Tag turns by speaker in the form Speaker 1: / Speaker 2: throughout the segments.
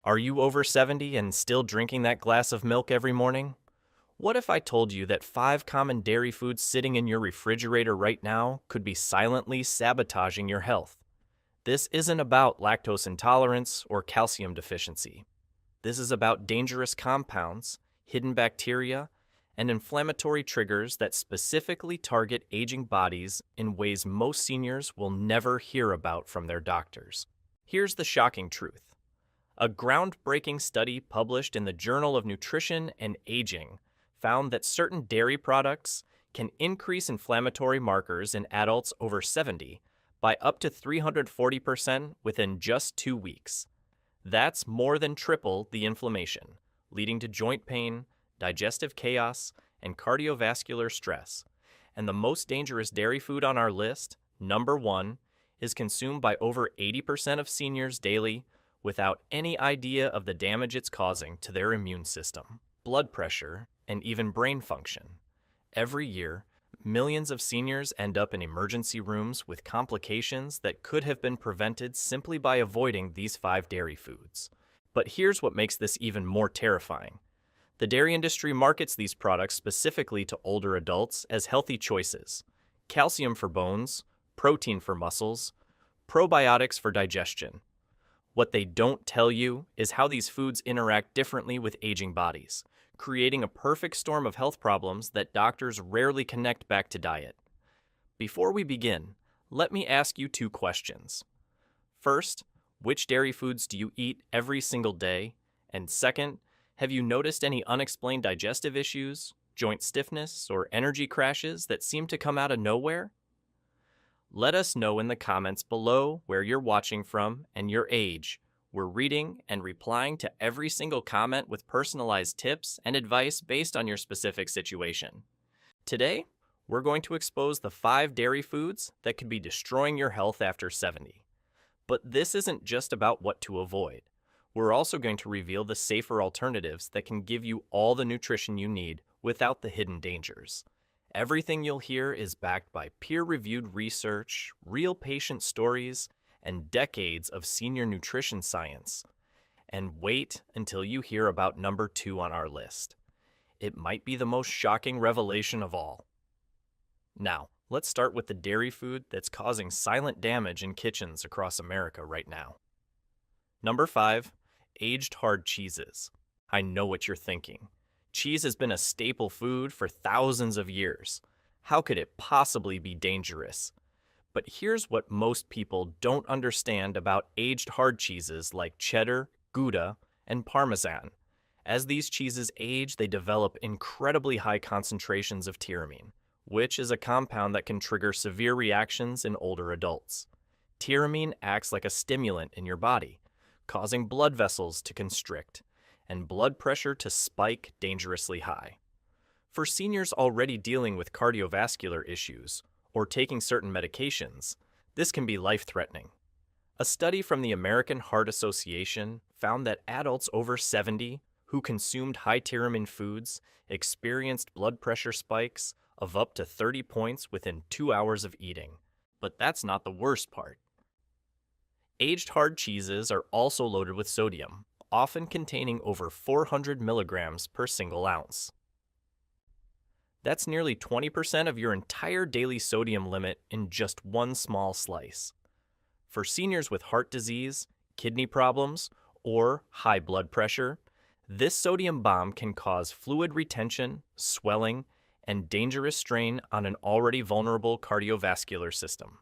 Speaker 1: Are you over 70 and still drinking that glass of milk every morning? What if I told you that 5 common dairy foods sitting in your refrigerator right now could be silently sabotaging your health? This isn't about lactose intolerance or calcium deficiency. This is about dangerous compounds, hidden bacteria, and inflammatory triggers that specifically target aging bodies in ways most seniors will never hear about from their doctors. Here's the shocking truth. A groundbreaking study published in the Journal of Nutrition and Aging found that certain dairy products can increase inflammatory markers in adults over 70 by up to 340% within just 2 weeks. That's more than triple the inflammation, leading to joint pain, digestive chaos, and cardiovascular stress. And the most dangerous dairy food on our list, number 1, is consumed by over 80% of seniors daily without any idea of the damage it's causing to their immune system, blood pressure, and even brain function. Every year, millions of seniors end up in emergency rooms with complications that could have been prevented simply by avoiding these 5 dairy foods. But here's what makes this even more terrifying. The dairy industry markets these products specifically to older adults as healthy choices: calcium for bones, protein for muscles, probiotics for digestion. What they don't tell you is how these foods interact differently with aging bodies, creating a perfect storm of health problems that doctors rarely connect back to diet. Before we begin, let me ask you 2 questions. First, which dairy foods do you eat every single day? And second, have you noticed any unexplained digestive issues, joint stiffness, or energy crashes that seem to come out of nowhere? Let us know in the comments below where you're watching from and your age. We're reading and replying to every single comment with personalized tips and advice based on your specific situation. Today, we're going to expose the 5 dairy foods that could be destroying your health after 70. But this isn't just about what to avoid. We're also going to reveal the safer alternatives that can give you all the nutrition you need without the hidden dangers. Everything you'll hear is backed by peer-reviewed research, real patient stories, and decades of senior nutrition science. And wait until you hear about number 2 on our list. It might be the most shocking revelation of all. Now, let's start with the dairy food that's causing silent damage in kitchens across America right now. Number 5, aged hard cheeses. I know what you're thinking. Cheese has been a staple food for thousands of years. How could it possibly be dangerous? But here's what most people don't understand about aged hard cheeses like cheddar, Gouda, and Parmesan. As these cheeses age, they develop incredibly high concentrations of tyramine, which is a compound that can trigger severe reactions in older adults. Tyramine acts like a stimulant in your body, causing blood vessels to constrict and blood pressure to spike dangerously high. For seniors already dealing with cardiovascular issues or taking certain medications, this can be life-threatening. A study from the American Heart Association found that adults over 70 who consumed high tyramine foods experienced blood pressure spikes of up to 30 points within 2 hours of eating. But that's not the worst part. Aged hard cheeses are also loaded with sodium, often containing over 400 milligrams per single ounce. That's nearly 20% of your entire daily sodium limit in just one small slice. For seniors with heart disease, kidney problems, or high blood pressure, this sodium bomb can cause fluid retention, swelling, and dangerous strain on an already vulnerable cardiovascular system.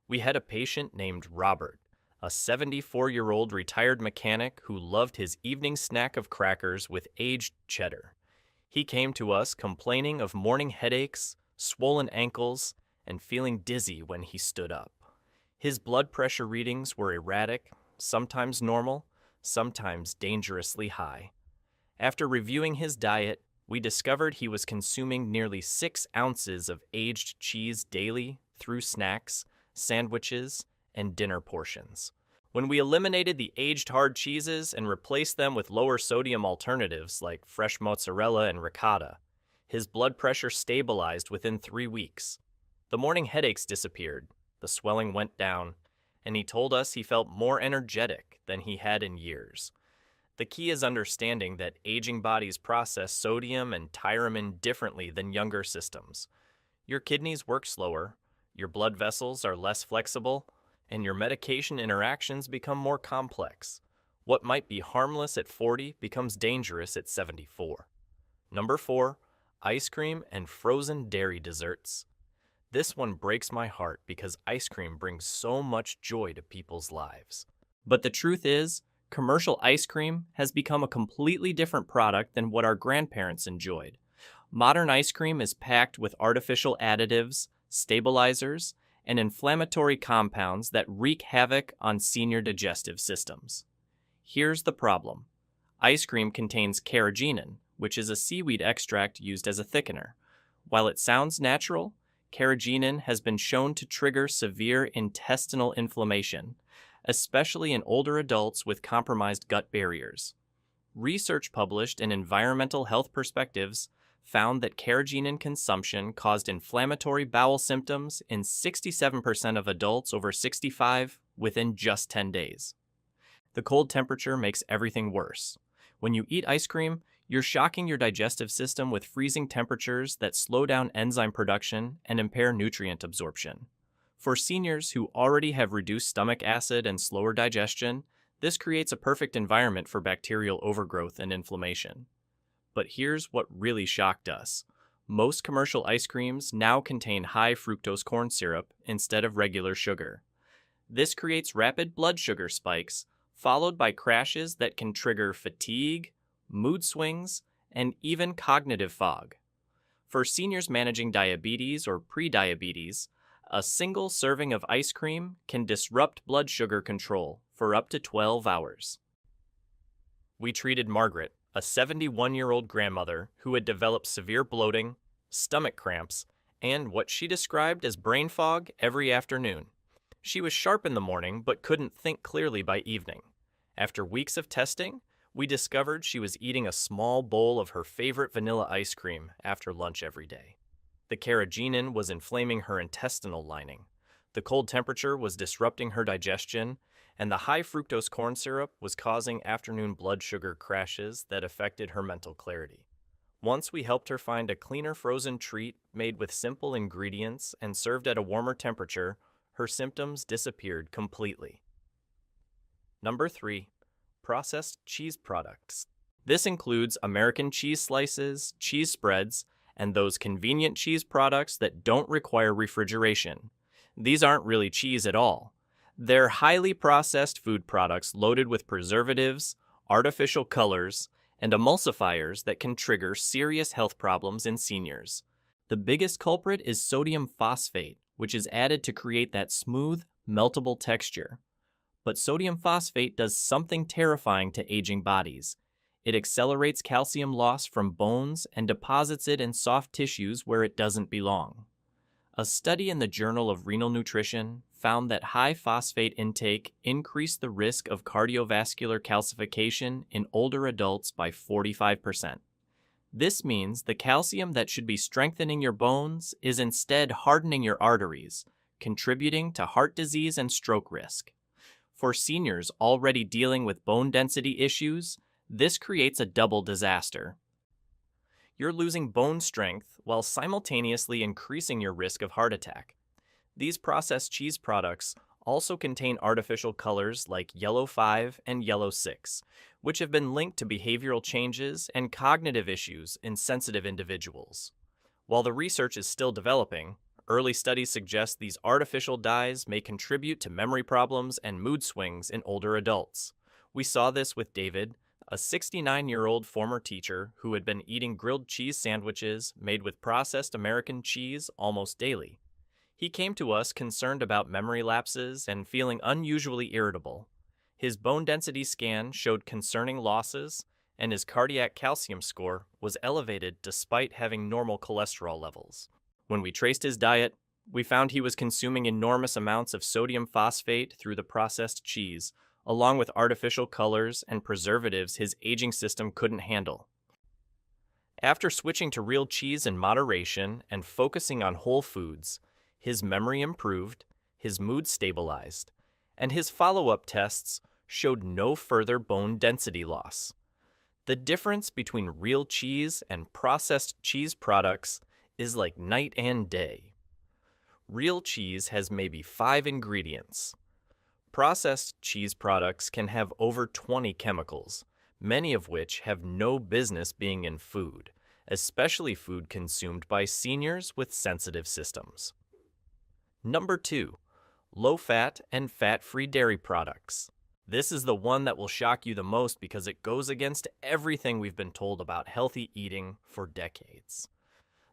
Speaker 1: We had a patient named Robert, a 74-year-old retired mechanic who loved his evening snack of crackers with aged cheddar. He came to us complaining of morning headaches, swollen ankles, and feeling dizzy when he stood up. His blood pressure readings were erratic, sometimes normal, sometimes dangerously high. After reviewing his diet, we discovered he was consuming nearly 6 ounces of aged cheese daily through snacks, sandwiches, and dinner portions. When we eliminated the aged hard cheeses and replaced them with lower sodium alternatives like fresh mozzarella and ricotta, his blood pressure stabilized within 3 weeks. The morning headaches disappeared, the swelling went down, and he told us he felt more energetic than he had in years. The key is understanding that aging bodies process sodium and tyramine differently than younger systems. Your kidneys work slower, your blood vessels are less flexible, and your medication interactions become more complex. What might be harmless at 40 becomes dangerous at 74. Number 4, ice cream and frozen dairy desserts. This one breaks my heart because ice cream brings so much joy to people's lives. But the truth is, commercial ice cream has become a completely different product than what our grandparents enjoyed. Modern ice cream is packed with artificial additives, stabilizers, and inflammatory compounds that wreak havoc on senior digestive systems. Here's the problem. Ice cream contains carrageenan, which is a seaweed extract used as a thickener. While it sounds natural, carrageenan has been shown to trigger severe intestinal inflammation, especially in older adults with compromised gut barriers. Research published in Environmental Health Perspectives found that carrageenan consumption caused inflammatory bowel symptoms in 67% of adults over 65 within just 10 days. The cold temperature makes everything worse. When you eat ice cream, you're shocking your digestive system with freezing temperatures that slow down enzyme production and impair nutrient absorption. For seniors who already have reduced stomach acid and slower digestion, this creates a perfect environment for bacterial overgrowth and inflammation. But here's what really shocked us. Most commercial ice creams now contain high fructose corn syrup instead of regular sugar. This creates rapid blood sugar spikes, followed by crashes that can trigger fatigue, mood swings, and even cognitive fog. For seniors managing diabetes or prediabetes, a single serving of ice cream can disrupt blood sugar control for up to 12 hours. We treated Margaret, a 71-year-old grandmother who had developed severe bloating, stomach cramps, and what she described as brain fog every afternoon. She was sharp in the morning but couldn't think clearly by evening. After weeks of testing, we discovered she was eating a small bowl of her favorite vanilla ice cream after lunch every day. The carrageenan was inflaming her intestinal lining. The cold temperature was disrupting her digestion, and the high fructose corn syrup was causing afternoon blood sugar crashes that affected her mental clarity. Once we helped her find a cleaner frozen treat made with simple ingredients and served at a warmer temperature, her symptoms disappeared completely. Number 3, processed cheese products. This includes American cheese slices, cheese spreads, and those convenient cheese products that don't require refrigeration. These aren't really cheese at all. They're highly processed food products loaded with preservatives, artificial colors, and emulsifiers that can trigger serious health problems in seniors. The biggest culprit is sodium phosphate, which is added to create that smooth, meltable texture. But sodium phosphate does something terrifying to aging bodies. It accelerates calcium loss from bones and deposits it in soft tissues where it doesn't belong. A study in the Journal of Renal Nutrition found that high phosphate intake increased the risk of cardiovascular calcification in older adults by 45%. This means the calcium that should be strengthening your bones is instead hardening your arteries, contributing to heart disease and stroke risk. For seniors already dealing with bone density issues, this creates a double disaster. You're losing bone strength while simultaneously increasing your risk of heart attack. These processed cheese products also contain artificial colors like yellow 5 and yellow 6, which have been linked to behavioral changes and cognitive issues in sensitive individuals. While the research is still developing, early studies suggest these artificial dyes may contribute to memory problems and mood swings in older adults. We saw this with David, a 69-year-old former teacher who had been eating grilled cheese sandwiches made with processed American cheese almost daily. He came to us concerned about memory lapses and feeling unusually irritable. His bone density scan showed concerning losses, and his cardiac calcium score was elevated despite having normal cholesterol levels. When we traced his diet, we found he was consuming enormous amounts of sodium phosphate through the processed cheese, along with artificial colors and preservatives his aging system couldn't handle. After switching to real cheese in moderation and focusing on whole foods, his memory improved, his mood stabilized, and his follow-up tests showed no further bone density loss. The difference between real cheese and processed cheese products is like night and day. Real cheese has maybe 5 ingredients. Processed cheese products can have over 20 chemicals, many of which have no business being in food, especially food consumed by seniors with sensitive systems. Number 2. Low-fat and fat-free dairy products. This is the one that will shock you the most because it goes against everything we've been told about healthy eating for decades.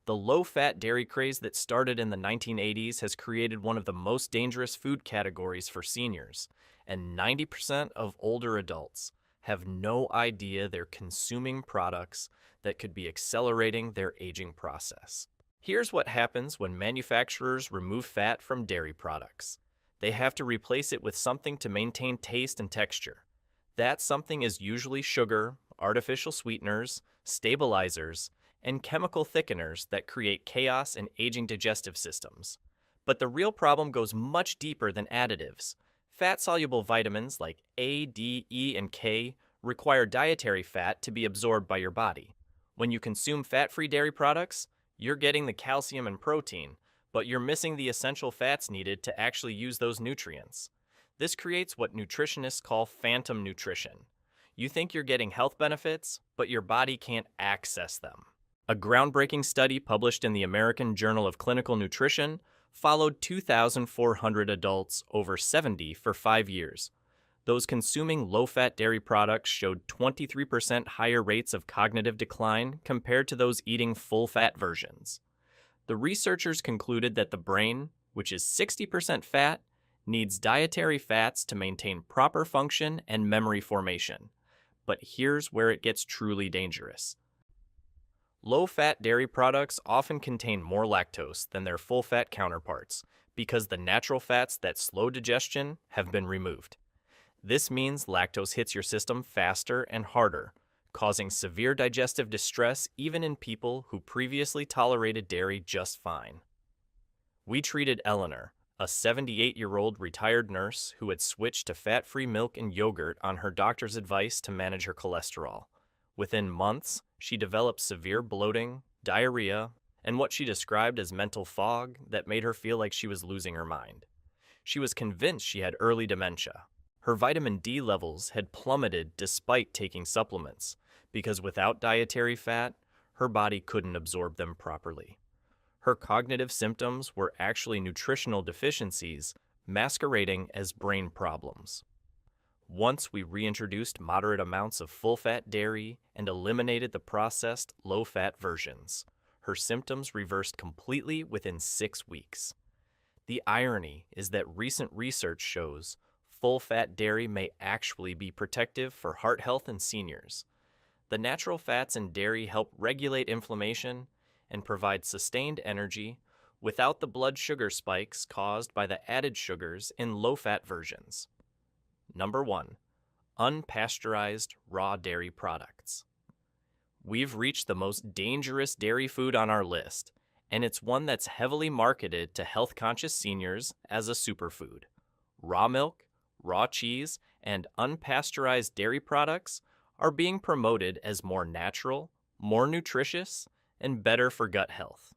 Speaker 1: The low-fat dairy craze that started in the 1980s has created one of the most dangerous food categories for seniors, and 90% of older adults have no idea they're consuming products that could be accelerating their aging process. Here's what happens when manufacturers remove fat from dairy products. They have to replace it with something to maintain taste and texture. That something is usually sugar, artificial sweeteners, stabilizers, and chemical thickeners that create chaos in aging digestive systems. But the real problem goes much deeper than additives. Fat-soluble vitamins like A, D, E, and K require dietary fat to be absorbed by your body. When you consume fat-free dairy products, you're getting the calcium and protein, but you're missing the essential fats needed to actually use those nutrients. This creates what nutritionists call phantom nutrition. You think you're getting health benefits, but your body can't access them. A groundbreaking study published in the American Journal of Clinical Nutrition followed 2,400 adults over 70 for 5 years. Those consuming low-fat dairy products showed 23% higher rates of cognitive decline compared to those eating full-fat versions. The researchers concluded that the brain, which is 60% fat, needs dietary fats to maintain proper function and memory formation. But here's where it gets truly dangerous. Low-fat dairy products often contain more lactose than their full-fat counterparts because the natural fats that slow digestion have been removed. This means lactose hits your system faster and harder, causing severe digestive distress even in people who previously tolerated dairy just fine. We treated Eleanor, a 78-year-old retired nurse who had switched to fat-free milk and yogurt on her doctor's advice to manage her cholesterol. Within months, she developed severe bloating, diarrhea, and what she described as mental fog that made her feel like she was losing her mind. She was convinced she had early dementia. Her vitamin D levels had plummeted despite taking supplements, because without dietary fat, her body couldn't absorb them properly. Her cognitive symptoms were actually nutritional deficiencies masquerading as brain problems. Once we reintroduced moderate amounts of full-fat dairy and eliminated the processed, low-fat versions, her symptoms reversed completely within 6 weeks. The irony is that recent research shows full-fat dairy may actually be protective for heart health in seniors. The natural fats in dairy help regulate inflammation and provide sustained energy without the blood sugar spikes caused by the added sugars in low-fat versions. Number 1. Unpasteurized raw dairy products. We've reached the most dangerous dairy food on our list, and it's one that's heavily marketed to health-conscious seniors as a superfood. Raw milk, raw cheese, and unpasteurized dairy products are being promoted as more natural, more nutritious, and better for gut health.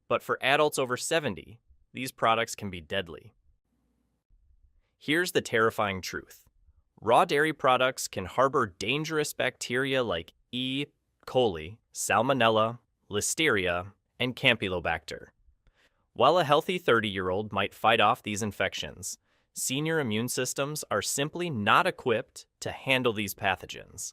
Speaker 1: But for adults over 70, these products can be deadly. Here's the terrifying truth. Raw dairy products can harbor dangerous bacteria like E. coli, Salmonella, Listeria, and Campylobacter. While a healthy 30-year-old might fight off these infections, senior immune systems are simply not equipped to handle these pathogens.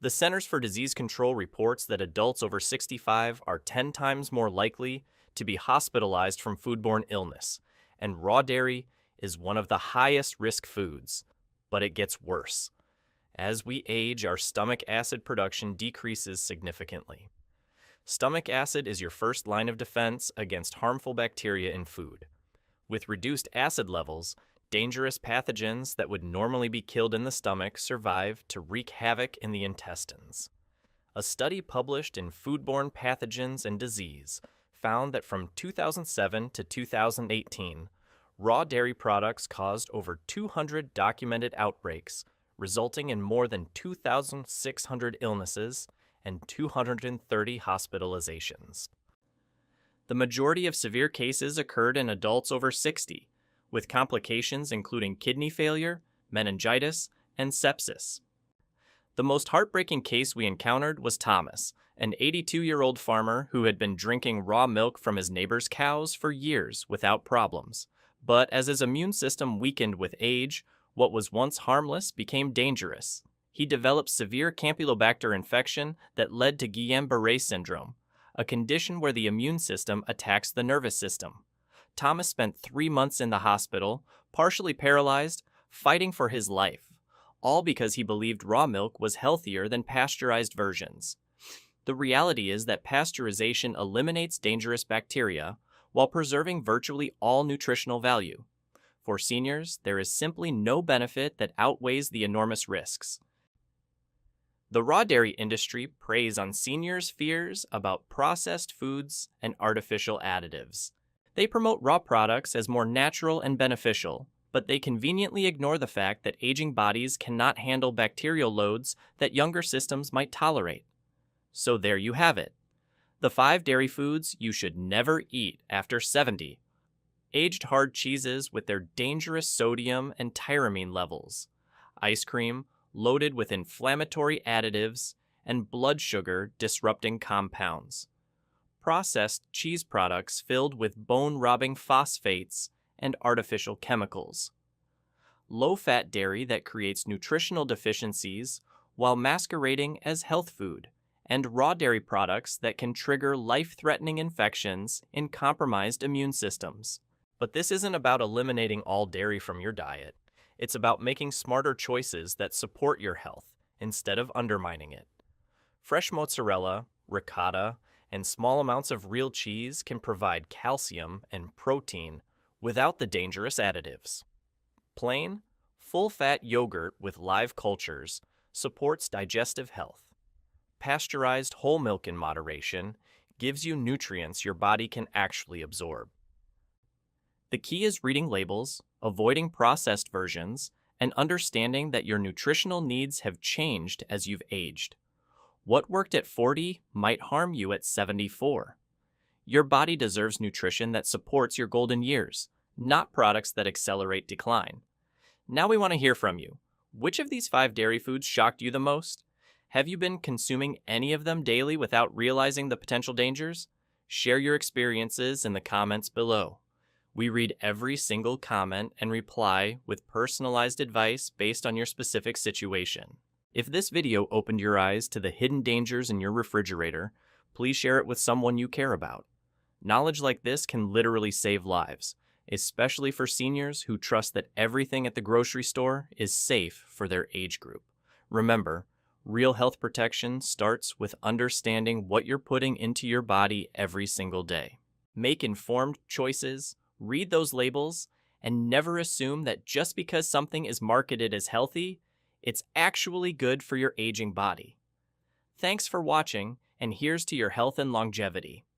Speaker 1: The Centers for Disease Control reports that adults over 65 are 10 times more likely to be hospitalized from foodborne illness, and raw dairy is one of the highest risk foods. But it gets worse. As we age, our stomach acid production decreases significantly. Stomach acid is your first line of defense against harmful bacteria in food. With reduced acid levels, dangerous pathogens that would normally be killed in the stomach survive to wreak havoc in the intestines. A study published in Foodborne Pathogens and Disease found that from 2007 to 2018, Raw dairy products caused over 200 documented outbreaks, resulting in more than 2,600 illnesses and 230 hospitalizations. The majority of severe cases occurred in adults over 60, with complications including kidney failure, meningitis, and sepsis. The most heartbreaking case we encountered was Thomas, an 82-year-old farmer who had been drinking raw milk from his neighbor's cows for years without problems. But as his immune system weakened with age, what was once harmless became dangerous. He developed severe Campylobacter infection that led to Guillain-Barré syndrome, a condition where the immune system attacks the nervous system. Thomas spent 3 months in the hospital, partially paralyzed, fighting for his life, all because he believed raw milk was healthier than pasteurized versions. The reality is that pasteurization eliminates dangerous bacteria while preserving virtually all nutritional value. For seniors, there is simply no benefit that outweighs the enormous risks. The raw dairy industry preys on seniors' fears about processed foods and artificial additives. They promote raw products as more natural and beneficial, but they conveniently ignore the fact that aging bodies cannot handle bacterial loads that younger systems might tolerate. So there you have it. The 5 dairy foods you should never eat after 70. Aged hard cheeses with their dangerous sodium and tyramine levels. Ice cream loaded with inflammatory additives and blood sugar disrupting compounds. Processed cheese products filled with bone-robbing phosphates and artificial chemicals. Low-fat dairy that creates nutritional deficiencies while masquerading as health food, and raw dairy products that can trigger life-threatening infections in compromised immune systems. But this isn't about eliminating all dairy from your diet. It's about making smarter choices that support your health instead of undermining it. Fresh mozzarella, ricotta, and small amounts of real cheese can provide calcium and protein without the dangerous additives. Plain, full-fat yogurt with live cultures supports digestive health. Pasteurized whole milk in moderation gives you nutrients your body can actually absorb. The key is reading labels, avoiding processed versions, and understanding that your nutritional needs have changed as you've aged. What worked at 40 might harm you at 74. Your body deserves nutrition that supports your golden years, not products that accelerate decline. Now we want to hear from you. Which of these 5 dairy foods shocked you the most? Have you been consuming any of them daily without realizing the potential dangers? Share your experiences in the comments below. We read every single comment and reply with personalized advice based on your specific situation. If this video opened your eyes to the hidden dangers in your refrigerator, please share it with someone you care about. Knowledge like this can literally save lives, especially for seniors who trust that everything at the grocery store is safe for their age group. Remember, real health protection starts with understanding what you're putting into your body every single day. Make informed choices, read those labels, and never assume that just because something is marketed as healthy, it's actually good for your aging body. Thanks for watching, and here's to your health and longevity.